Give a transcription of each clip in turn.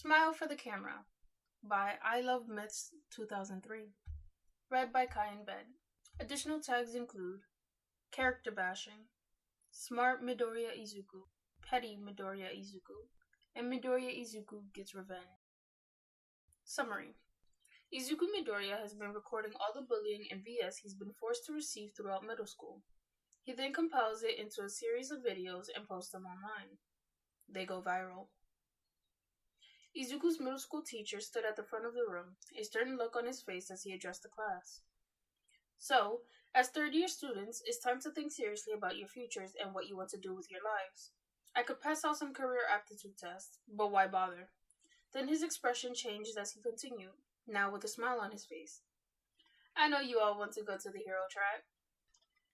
Smile for the Camera by I Love Myths 2003. Read by Kaiinbed. Additional tags include character bashing, smart Midoriya Izuku, petty Midoriya Izuku, and Midoriya Izuku gets revenge. Summary. Izuku Midoriya has been recording all the bullying and BS he's been forced to receive throughout middle school. He then compiles it into a series of videos and posts them online. They go viral. Izuku's middle school teacher stood at the front of the room, a stern look on his face as he addressed the class. So, as third-year students, it's time to think seriously about your futures and what you want to do with your lives. I could pass out some career aptitude tests, but why bother? Then his expression changed as he continued, now with a smile on his face. I know you all want to go to the hero track.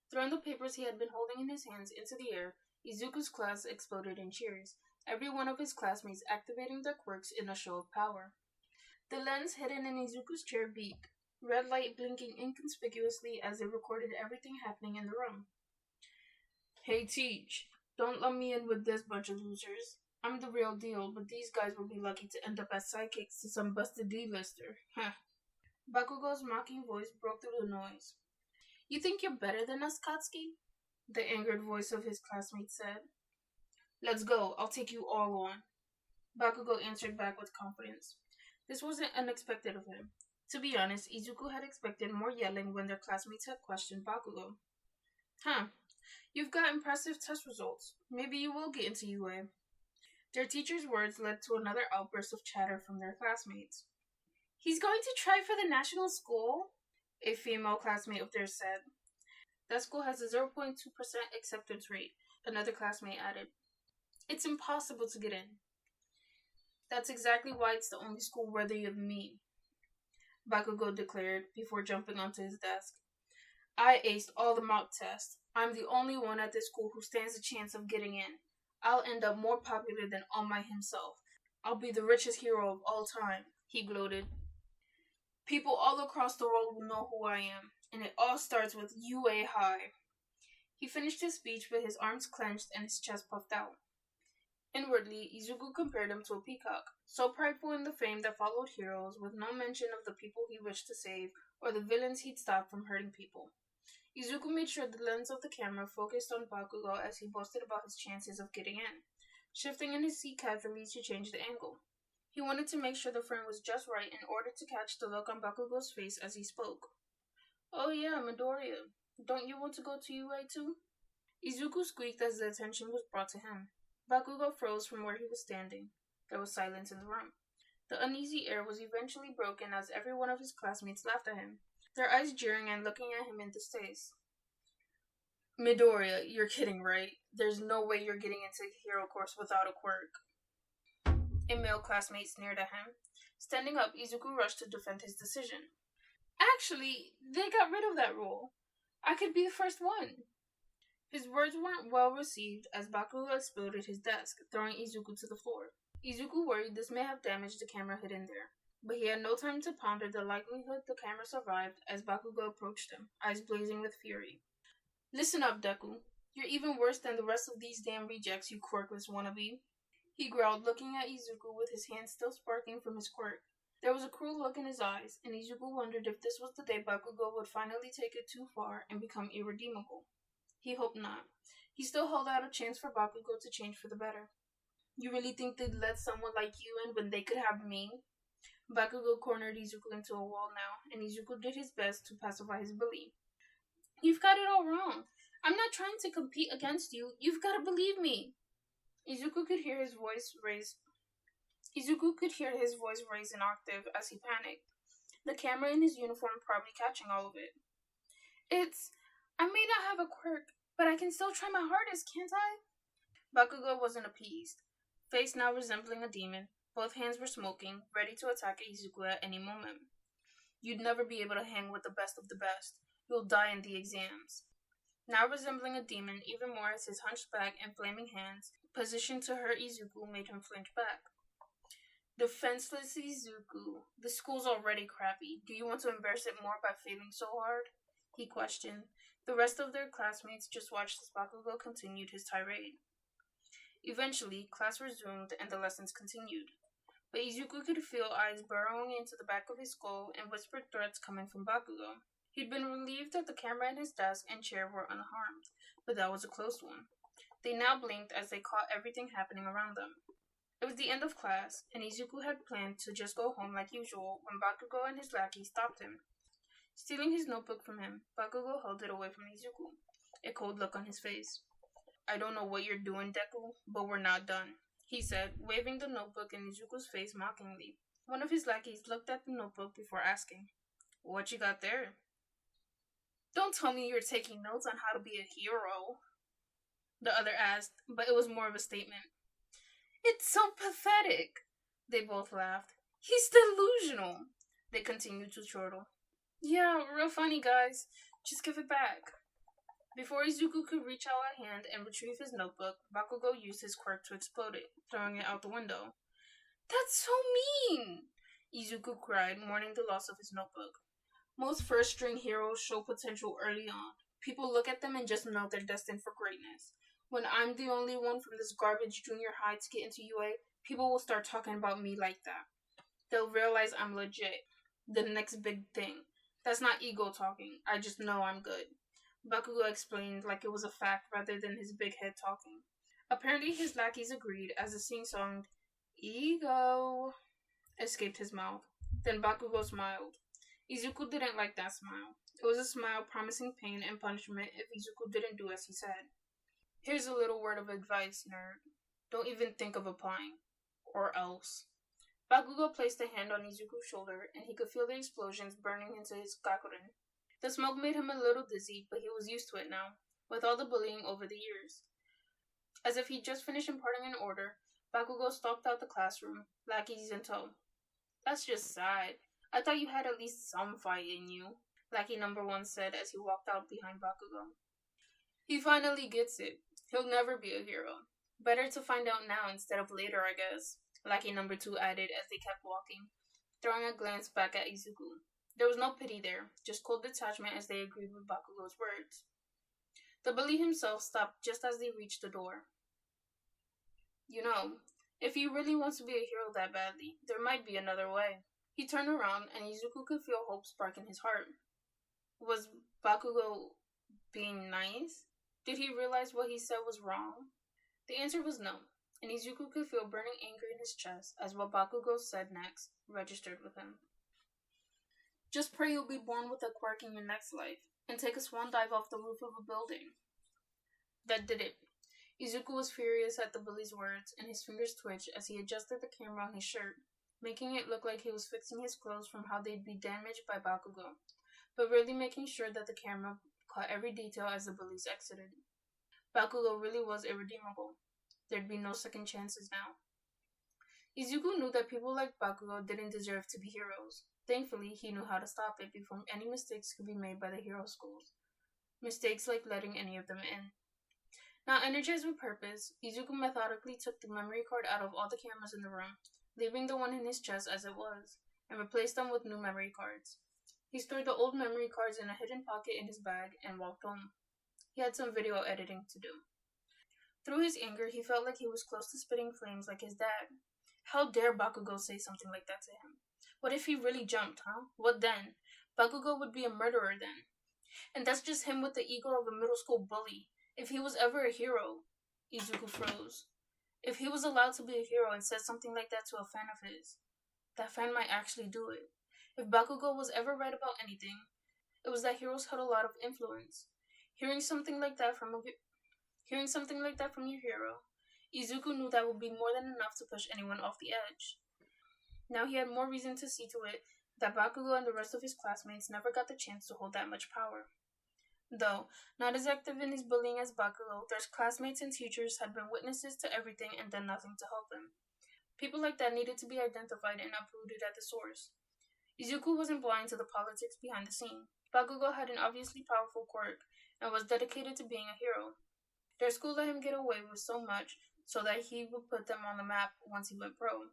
Throwing the papers he had been holding in his hands into the air, Izuku's class exploded in cheers, every one of his classmates activating their quirks in a show of power. The lens hidden in Izuku's chair beeped, red light blinking inconspicuously as it recorded everything happening in the room. Hey Teach, don't lump me in with this bunch of losers. I'm the real deal, but these guys will be lucky to end up as sidekicks to some busted D-lister. Huh. Bakugo's mocking voice broke through the noise. You think you're better than us, Katsuki? The angered voice of his classmate said. Let's go, I'll take you all on. Bakugo answered back with confidence. This wasn't unexpected of him. To be honest, Izuku had expected more yelling when their classmates had questioned Bakugo. Huh, you've got impressive test results. Maybe you will get into UA. Their teacher's words led to another outburst of chatter from their classmates. He's going to try for the national school? A female classmate of theirs said. That school has a 0.2% acceptance rate, another classmate added. It's impossible to get in. That's exactly why it's the only school worthy of me, Bakugo declared before jumping onto his desk. I aced all the mock tests. I'm the only one at this school who stands a chance of getting in. I'll end up more popular than All Might himself. I'll be the richest hero of all time, he gloated. People all across the world will know who I am, and it all starts with UA High. He finished his speech with his arms clenched and his chest puffed out. Inwardly, Izuku compared him to a peacock, so prideful in the fame that followed heroes, with no mention of the people he wished to save, or the villains he'd stop from hurting people. Izuku made sure the lens of the camera focused on Bakugo as he boasted about his chances of getting in, shifting in his seat casually to change the angle. He wanted to make sure the frame was just right in order to catch the look on Bakugo's face as he spoke. Oh yeah, Midoriya, don't you want to go to UA too? Izuku squeaked as the attention was brought to him. Bakugo froze from where he was standing. There was silence in the room. The uneasy air was eventually broken as every one of his classmates laughed at him, their eyes jeering and looking at him in distaste. Midoriya, you're kidding, right? There's no way you're getting into the hero course without a quirk. A male classmate sneered at him. Standing up, Izuku rushed to defend his decision. Actually, they got rid of that rule. I could be the first one. His words weren't well received as Bakugo exploded his desk, throwing Izuku to the floor. Izuku worried this may have damaged the camera hidden there, but he had no time to ponder the likelihood the camera survived as Bakugo approached him, eyes blazing with fury. Listen up, Deku. You're even worse than the rest of these damn rejects, you quirkless wannabe. He growled, looking at Izuku with his hand still sparking from his quirk. There was a cruel look in his eyes, and Izuku wondered if this was the day Bakugo would finally take it too far and become irredeemable. He hoped not. He still held out a chance for Bakugo to change for the better. You really think they'd let someone like you in when they could have me? Bakugo cornered Izuku into a wall now, and Izuku did his best to pacify his bully. You've got it all wrong. I'm not trying to compete against you. You've got to believe me. Izuku could hear his voice raise an octave as he panicked, the camera in his uniform probably catching all of it. I may not have a quirk, but I can still try my hardest, can't I? Bakugo wasn't appeased. Face now resembling a demon, both hands were smoking, ready to attack Izuku at any moment. You'd never be able to hang with the best of the best. You'll die in the exams. Now resembling a demon even more as his hunched back and flaming hands, positioned to hurt Izuku, made him flinch back. Defenseless Izuku, the school's already crappy. Do you want to embarrass it more by failing so hard? He questioned. The rest of their classmates just watched as Bakugo continued his tirade. Eventually, class resumed and the lessons continued. but Izuku could feel eyes burrowing into the back of his skull and whispered threats coming from Bakugo. He'd been relieved that the camera in his desk and chair were unharmed, but that was a close one. They now blinked as they caught everything happening around them. It was the end of class, and Izuku had planned to just go home like usual when Bakugo and his lackey stopped him. Stealing his notebook from him, Bakugo held it away from Izuku, a cold look on his face. "I don't know what you're doing, Deku, but we're not done," he said, waving the notebook in Izuku's face mockingly. One of his lackeys looked at the notebook before asking, "What you got there?" "Don't tell me you're taking notes on how to be a hero," the other asked, but it was more of a statement. "It's so pathetic." They both laughed. "He's delusional," they continued to chortle. "Yeah, real funny, guys. Just give it back." Before Izuku could reach out a hand and retrieve his notebook, Bakugo used his quirk to explode it, throwing it out the window. "That's so mean!" Izuku cried, mourning the loss of his notebook. Most first-string heroes show potential early on. People look at them and just know they're destined for greatness. When I'm the only one from this garbage junior high to get into UA, people will start talking about me like that. They'll realize I'm legit. The next big thing. That's not ego talking. I just know I'm good. Bakugo explained like it was a fact rather than his big head talking. Apparently his lackeys agreed as the sing-songed "Ego" escaped his mouth. Then Bakugo smiled. Izuku didn't like that smile. It was a smile promising pain and punishment if Izuku didn't do as he said. "Here's a little word of advice, nerd. Don't even think of applying. Or else." Bakugo placed a hand on Izuku's shoulder, and he could feel the explosions burning into his gakuren. The smoke made him a little dizzy, but he was used to it now, with all the bullying over the years. As if he'd just finished imparting an order, Bakugo stalked out the classroom, lackeys in tow. "That's just sad. I thought you had at least some fight in you," lackey number 1 said as he walked out behind Bakugo. "He finally gets it. He'll never be a hero. Better to find out now instead of later, I guess," lackey number 2 added as they kept walking, throwing a glance back at Izuku. There was no pity there, just cold detachment as they agreed with Bakugo's words. The bully himself stopped just as they reached the door. "You know, if he really wants to be a hero that badly, there might be another way." He turned around, and Izuku could feel hope spark in his heart. Was Bakugo being nice? Did he realize what he said was wrong? The answer was no, and Izuku could feel burning anger in his chest as what Bakugo said next registered with him. "Just pray you'll be born with a quirk in your next life, and take a swan dive off the roof of a building." That did it. Izuku was furious at the bully's words, and his fingers twitched as he adjusted the camera on his shirt, making it look like he was fixing his clothes from how they'd be damaged by Bakugo, but really making sure that the camera caught every detail as the bullies exited. Bakugo really was irredeemable. There'd be no second chances now. Izuku knew that people like Bakugo didn't deserve to be heroes. Thankfully, he knew how to stop it before any mistakes could be made by the hero schools. Mistakes like letting any of them in. Now energized with purpose, Izuku methodically took the memory card out of all the cameras in the room, leaving the one in his chest as it was, and replaced them with new memory cards. He stored the old memory cards in a hidden pocket in his bag and walked home. He had some video editing to do. Through his anger, he felt like he was close to spitting flames like his dad. How dare Bakugo say something like that to him? What if he really jumped, huh? What then? Bakugo would be a murderer then. And that's just him with the ego of a middle school bully. If he was ever a hero, Izuku froze. If he was allowed to be a hero and said something like that to a fan of his, that fan might actually do it. If Bakugo was ever right about anything, it was that heroes had a lot of influence. Hearing something like that from your hero, Izuku knew that would be more than enough to push anyone off the edge. Now he had more reason to see to it that Bakugo and the rest of his classmates never got the chance to hold that much power. Though not as active in his bullying as Bakugo, their classmates and teachers had been witnesses to everything and done nothing to help him. People like that needed to be identified and uprooted at the source. Izuku wasn't blind to the politics behind the scene. Bakugo had an obviously powerful quirk and was dedicated to being a hero. Their school let him get away with so much so that he would put them on the map once he went pro.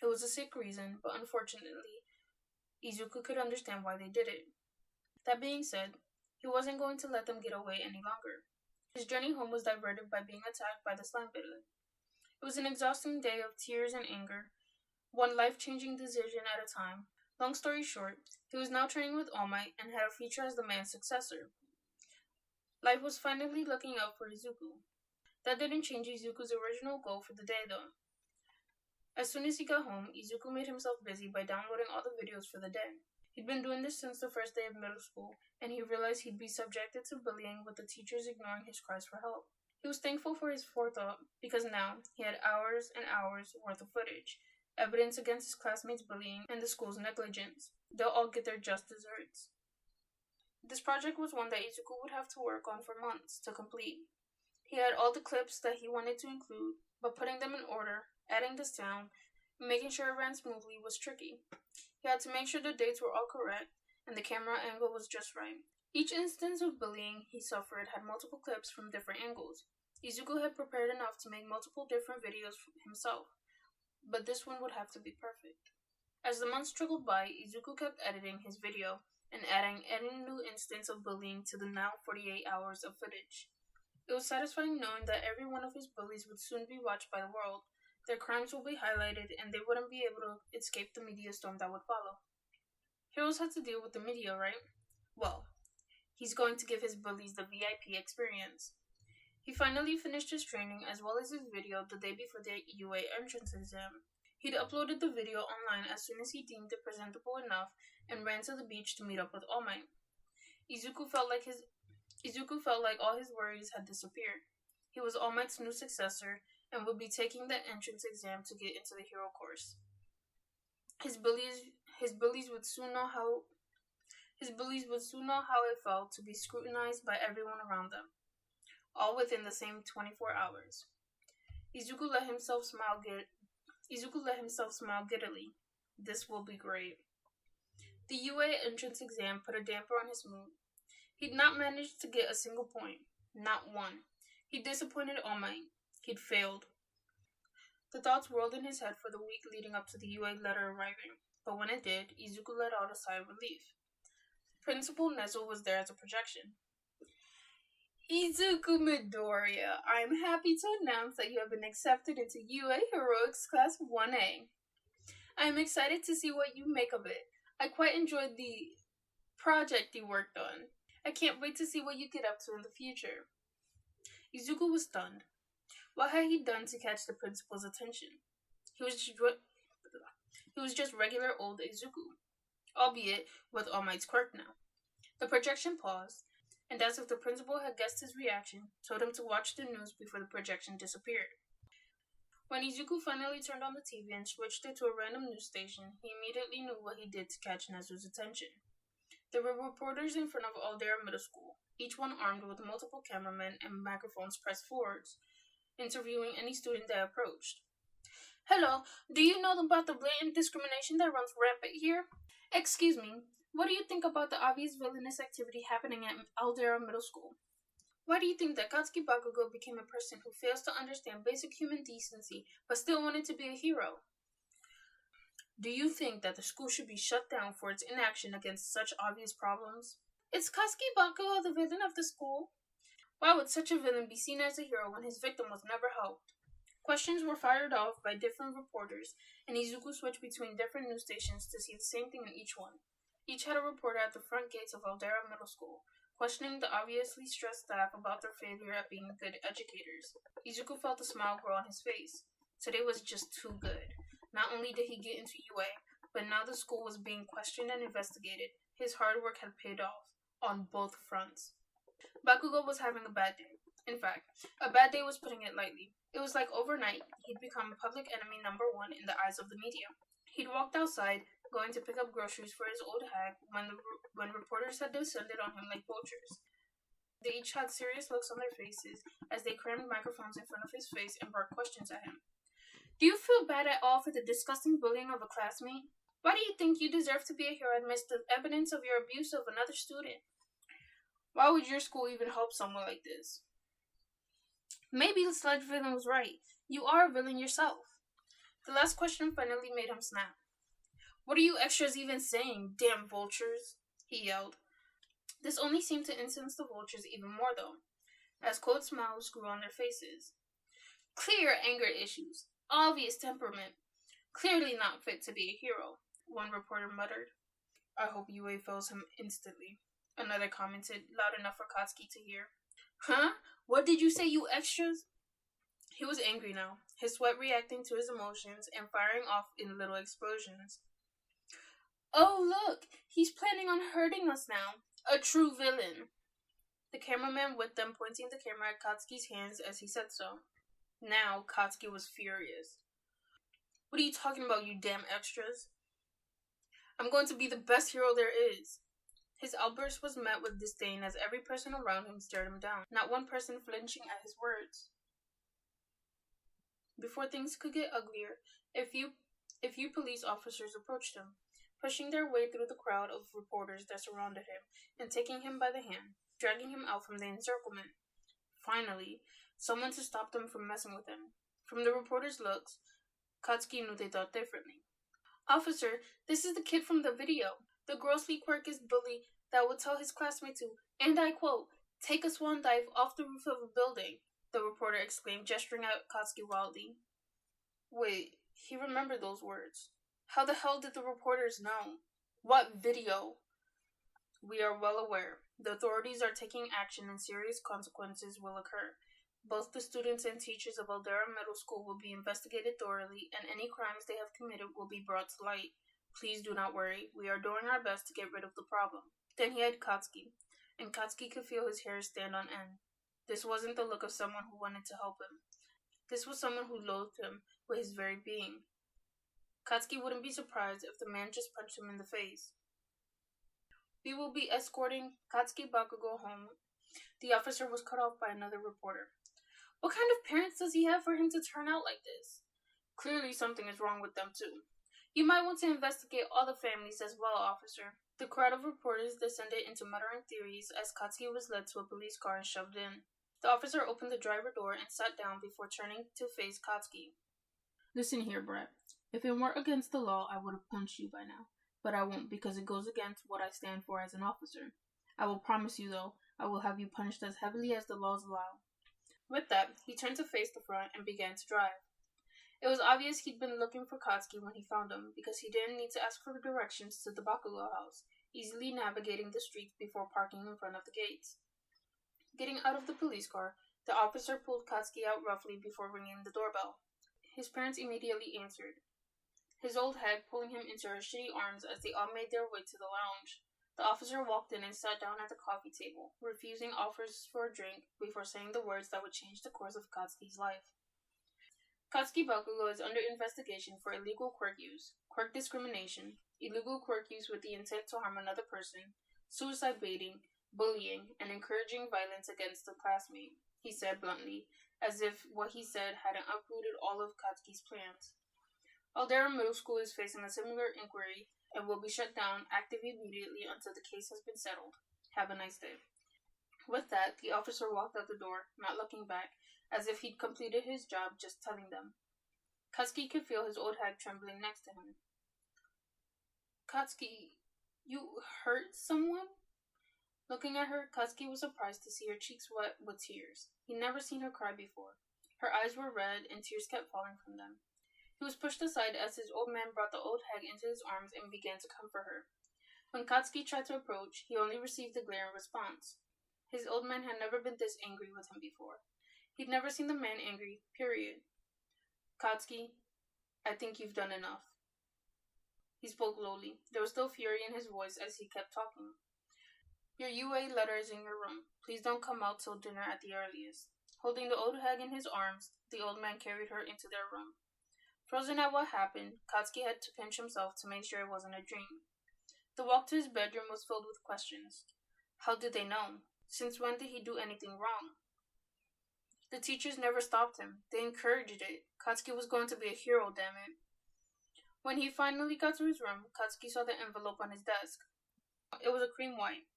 It was a sick reason, but unfortunately, Izuku could understand why they did it. That being said, he wasn't going to let them get away any longer. His journey home was diverted by being attacked by the slime villain. It was an exhausting day of tears and anger, one life-changing decision at a time. Long story short, he was now training with All Might and had a future as the man's successor. Life was finally looking up for Izuku. That didn't change Izuku's original goal for the day, though. As soon as he got home, Izuku made himself busy by downloading all the videos for the day. He'd been doing this since the first day of middle school, and he realized he'd be subjected to bullying with the teachers ignoring his cries for help. He was thankful for his forethought, because now he had hours and hours worth of footage, evidence against his classmates' bullying and the school's negligence. They'll all get their just desserts. This project was one that Izuku would have to work on for months to complete. He had all the clips that he wanted to include, but putting them in order, adding the sound, and making sure it ran smoothly was tricky. He had to make sure the dates were all correct, and the camera angle was just right. Each instance of bullying he suffered had multiple clips from different angles. Izuku had prepared enough to make multiple different videos himself, but this one would have to be perfect. As the months trickled by, Izuku kept editing his video and adding any new instance of bullying to the now 48 hours of footage. It was satisfying knowing that every one of his bullies would soon be watched by the world. Their crimes would be highlighted, and they wouldn't be able to escape the media storm that would follow. Heroes had to deal with the media, right? Well, he's going to give his bullies the VIP experience. He finally finished his training as well as his video the day before the UA entrance exam. He'd uploaded the video online as soon as he deemed it presentable enough and ran to the beach to meet up with All Might. Izuku felt like all his worries had disappeared. He was All Might's new successor and would be taking the entrance exam to get into the hero course. His bullies would soon know how it felt to be scrutinized by everyone around them, all within the same 24 hours. Izuku let himself smile giddily. This will be great. The UA entrance exam put a damper on his mood. He'd not managed to get a single point. Not one. He disappointed All Might. He'd failed. The thoughts whirled in his head for the week leading up to the UA letter arriving, but when it did, Izuku let out a sigh of relief. Principal Nezu was there as a projection. Izuku Midoriya, I am happy to announce that you have been accepted into UA Heroics Class 1A. I am excited to see what you make of it. I quite enjoyed the project you worked on. I can't wait to see what you get up to in the future. Izuku was stunned. What had he done to catch the principal's attention? He was just regular old Izuku, albeit with All Might's quirk now. The projection paused, and as if the principal had guessed his reaction, told him to watch the news before the projection disappeared. When Izuku finally turned on the TV and switched it to a random news station, he immediately knew what he did to catch Nezu's attention. There were reporters in front of Aldera Middle School, each one armed with multiple cameramen and microphones pressed forwards, interviewing any student that approached. Hello, do you know about the blatant discrimination that runs rampant here? Excuse me, what do you think about the obvious villainous activity happening at Aldera Middle School? Why do you think that Katsuki Bakugo became a person who fails to understand basic human decency but still wanted to be a hero? Do you think that the school should be shut down for its inaction against such obvious problems? Is Katsuki Bakugo the villain of the school? Why would such a villain be seen as a hero when his victim was never helped? Questions were fired off by different reporters, and Izuku switched between different news stations to see the same thing in each one. Each had a reporter at the front gates of Aldera Middle School, questioning the obviously stressed staff about their failure at being good educators. Izuku felt a smile grow on his face. Today was just too good. Not only did he get into UA, but now the school was being questioned and investigated. His hard work had paid off, on both fronts. Bakugo was having a bad day. In fact, a bad day was putting it lightly. It was like overnight, he'd become public enemy number one in the eyes of the media. He'd walked outside, going to pick up groceries for his old hag, when reporters had descended on him like vultures. They each had serious looks on their faces as they crammed microphones in front of his face and barked questions at him. Do you feel bad at all for the disgusting bullying of a classmate? Why do you think you deserve to be a hero amidst the evidence of your abuse of another student? Why would your school even help someone like this? Maybe the sludge villain was right. You are a villain yourself. The last question finally made him snap. What are you extras even saying, damn vultures? He yelled. This only seemed to incense the vultures even more, though, as cold smiles grew on their faces. Clear anger issues. Obvious temperament. Clearly not fit to be a hero, one reporter muttered. I hope UA fells him instantly, another commented, loud enough for Katsuki to hear. Huh? What did you say, you extras? He was angry now, his sweat reacting to his emotions and firing off in little explosions. Oh, look! He's planning on hurting us now. A true villain. The cameraman with them pointing the camera at Katsuki's hands as he said so. Now, Katsuki was furious. What are you talking about, you damn extras? I'm going to be the best hero there is. His outburst was met with disdain as every person around him stared him down, not one person flinching at his words. Before things could get uglier, a few police officers approached him, pushing their way through the crowd of reporters that surrounded him and taking him by the hand, dragging him out from the encirclement. Finally, someone to stop them from messing with him. From the reporters' looks, Katsuki knew they thought differently. Officer, this is the kid from the video. The grossly quirkish bully that would tell his classmate to, and I quote, take a swan dive off the roof of a building, the reporter exclaimed, gesturing at Katsuki wildly. Wait, he remembered those words. How the hell did the reporters know? What video? We are well aware. The authorities are taking action and serious consequences will occur. Both the students and teachers of Aldera Middle School will be investigated thoroughly, and any crimes they have committed will be brought to light. Please do not worry. We are doing our best to get rid of the problem. Then he had Katsuki, and Katsuki could feel his hair stand on end. This wasn't the look of someone who wanted to help him. This was someone who loathed him with his very being. Katsuki wouldn't be surprised if the man just punched him in the face. We will be escorting Katsuki Bakugo home. The officer was cut off by another reporter. What kind of parents does he have for him to turn out like this? Clearly something is wrong with them too. You might want to investigate all the families as well, officer. The crowd of reporters descended into muttering theories as Katsuki was led to a police car and shoved in. The officer opened the driver door and sat down before turning to face Katsuki. Listen here, Brett. If it weren't against the law, I would have punched you by now. But I won't because it goes against what I stand for as an officer. I will promise you, though, I will have you punished as heavily as the laws allow. With that, he turned to face the front and began to drive. It was obvious he'd been looking for Katsuki when he found him, because he didn't need to ask for directions to the Bakugo house, easily navigating the streets before parking in front of the gates. Getting out of the police car, the officer pulled Katsuki out roughly before ringing the doorbell. His parents immediately answered, his old hag pulling him into her shitty arms as they all made their way to the lounge. The officer walked in and sat down at the coffee table, refusing offers for a drink before saying the words that would change the course of Katsuki's life. Katsuki Bakugo is under investigation for illegal quirk use, quirk discrimination, illegal quirk use with the intent to harm another person, suicide baiting, bullying, and encouraging violence against a classmate, he said bluntly, as if what he said hadn't uprooted all of Katsuki's plans. Aldera Middle School is facing a similar inquiry and will be shut down active immediately until the case has been settled. Have a nice day. With that, the officer walked out the door, not looking back, as if he'd completed his job just telling them. Katsuki could feel his old hag trembling next to him. Katsuki, you hurt someone? Looking at her, Katsuki was surprised to see her cheeks wet with tears. He'd never seen her cry before. Her eyes were red, and tears kept falling from them. He was pushed aside as his old man brought the old hag into his arms and began to comfort her. When Katsuki tried to approach, he only received a glare in response. His old man had never been this angry with him before. He'd never seen the man angry, period. Katsuki, I think you've done enough. He spoke lowly. There was still fury in his voice as he kept talking. Your UA letter is in your room. Please don't come out till dinner at the earliest. Holding the old hag in his arms, the old man carried her into their room. Frozen at what happened, Katsuki had to pinch himself to make sure it wasn't a dream. The walk to his bedroom was filled with questions. How did they know? Since when did he do anything wrong? The teachers never stopped him. They encouraged it. Katsuki was going to be a hero, damn it. When he finally got to his room, Katsuki saw the envelope on his desk. It was a cream white,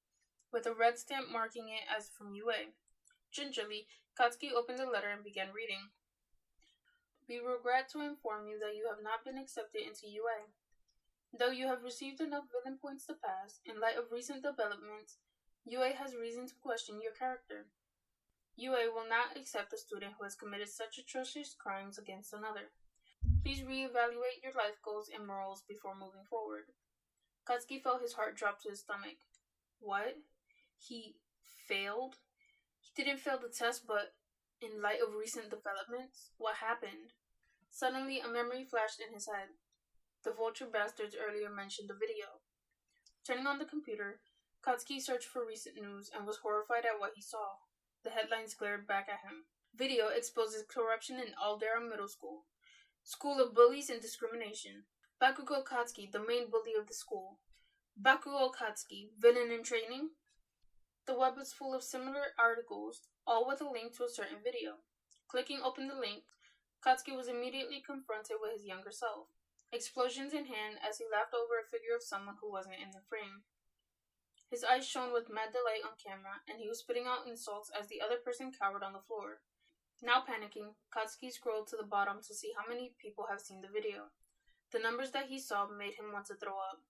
with a red stamp marking it as from UA. Gingerly, Katsuki opened the letter and began reading. We regret to inform you that you have not been accepted into UA. Though you have received enough villain points to pass, in light of recent developments, UA has reason to question your character. UA will not accept a student who has committed such atrocious crimes against another. Please reevaluate your life goals and morals before moving forward. Katsuki felt his heart drop to his stomach. What? He failed? He didn't fail the test, but in light of recent developments, what happened? Suddenly, a memory flashed in his head. The vulture bastards earlier mentioned the video. Turning on the computer, Katsuki searched for recent news and was horrified at what he saw. The headlines glared back at him. Video exposes corruption in Aldera Middle School. School of bullies and discrimination. Bakugo Katsuki, the main bully of the school. Bakugo Katsuki, villain in training. The web was full of similar articles, all with a link to a certain video. Clicking open the link, Katsuki was immediately confronted with his younger self, explosions in hand as he laughed over a figure of someone who wasn't in the frame. His eyes shone with mad delight on camera, and he was spitting out insults as the other person cowered on the floor. Now panicking, Katsuki scrolled to the bottom to see how many people have seen the video. The numbers that he saw made him want to throw up.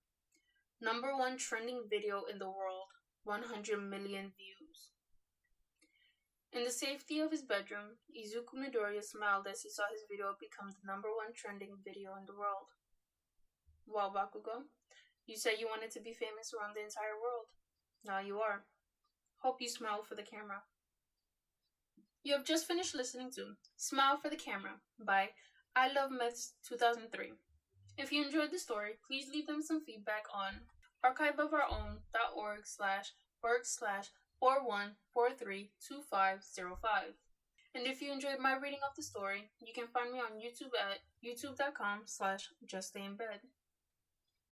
Number 1 trending video in the world, 100 million views. In the safety of his bedroom, Izuku Midoriya smiled as he saw his video become the number 1 trending video in the world. Wow, Bakugo, you said you wanted to be famous around the entire world. Now you are. Hope you smile for the camera. You have just finished listening to Smile for the Camera by I Love Myths 2003. If you enjoyed the story, please leave them some feedback on archiveofourown.org/work/41432505. And if you enjoyed my reading of the story, you can find me on YouTube at youtube.com/juststayinbed.